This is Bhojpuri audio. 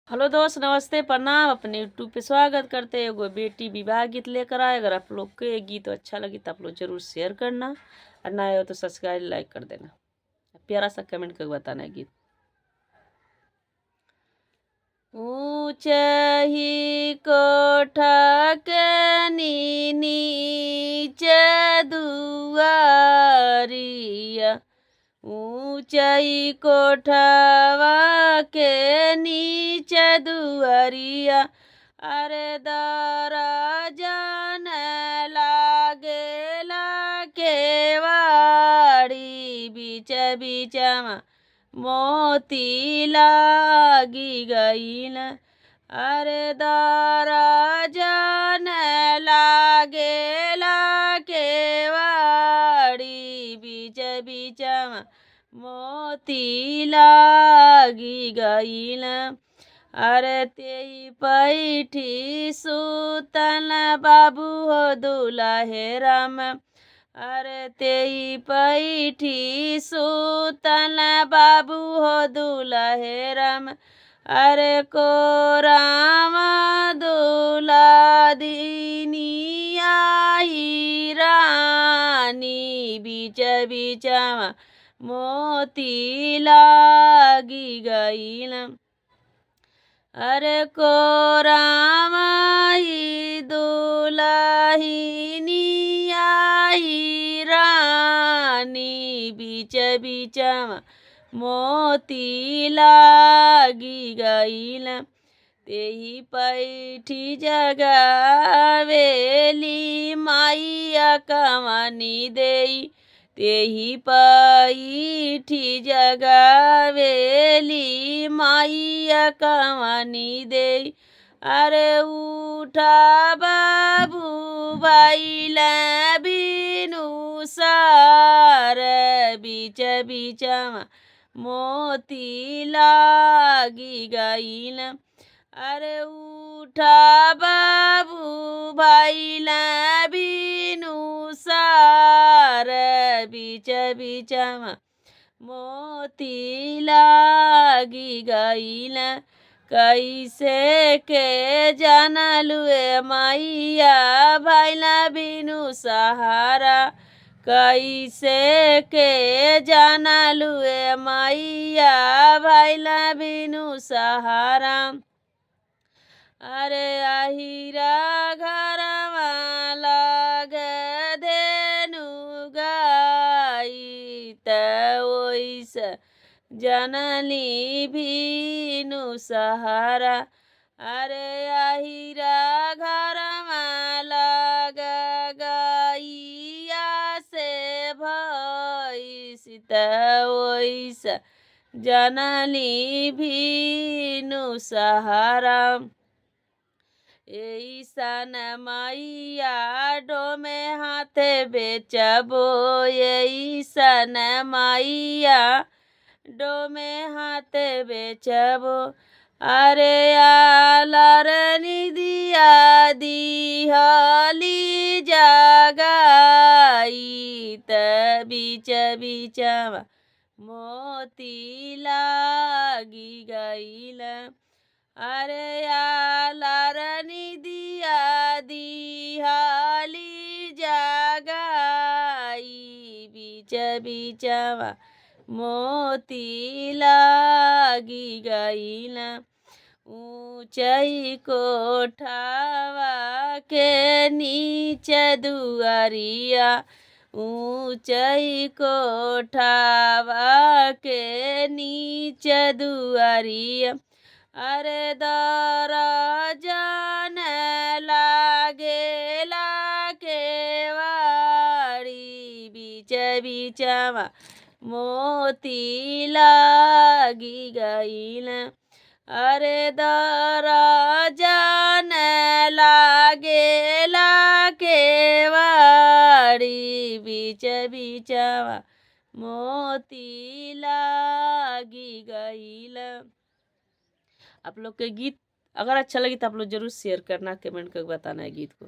हेलो दोस्त, नमस्ते, प्रणाम। अपने यूट्यूब पे स्वागत करते हैं। एगो बेटी विवाह गीत लेकर आए। अगर आप लोग को ये गीत अच्छा लगे तो आप लोग जरूर शेयर करना, और ना हो तो सब्सक्राइब लाइक कर देना, प्यारा सा कमेंट करके बताना है गीत। ऊंचही कोठा के नीचे दुआरिया, ऊंचाई कोठवा के नीचे दुआरिया, अरे दरजन लागेला केवाड़ी, बीच बीचमा मोती लागी गईल, अरे दरजन लागेला केवाड़ी, बीच बीचमा मोती लागी गईल, अरे तेई पैठी सुतन बाबू हो दुल्हे राम, अरे तेई पैठी सुतन बाबू हो दुल्हे राम, अरे को राम दुला दीनिया ही रानी, बीच बीचमा मोती लागी गईल, अरे को राम ही दुलहिनिया ही रानी, बीच बीचमा मोती लागी गईल, तेही पैठी जगावेली माइया कमानी देई, तेही पैठी जगावेली माइया कमानी देई, अरे उठा बाबू बाइला बिनु सार, बीच बीचमा मोती लागी गईल, अरे उठा बाबू भाईला बिनु सार, बीच बीचमा मोती लागी गईल, कैसे के जानलुए मैया भाईला बिनु सहारा, कैसे के जानलुए मैया भाईला बिनु सहारा, अरे आहिरा घरवा लाग धेनु गाई, त ओइस जनली भीनु सहारा, अरे आहिरा घरवा लाग गैया से भइस, त ओइस जनली भीनु सहारा, ऐसन मैया डोमे हाथे बेचबो, ऐसन मैया डोमे हाथे बेचबो, अरे आलर निदिया दिहली जगाई, त बीच बीचमा मोती लागी गईल, अरे आलर निदिया दिहली जगाई, बीच बीचमा मोती लागी गईल, ऊंचाई कोठावा के नीचे दुआरिया, ऊंचाई कोठावा के नीचे दुआरिया, अरे दरजन लागेला केवाड़ी, बीच बीचमा मोती लागी गईल, अरे दरजन लागेला केवाड़ी, बीच बीचमा मोती लागी गईल। आप लोग के गीत अगर अच्छा लगे तो आप लोग जरूर शेयर करना, कमेंट करके बताना है गीत को।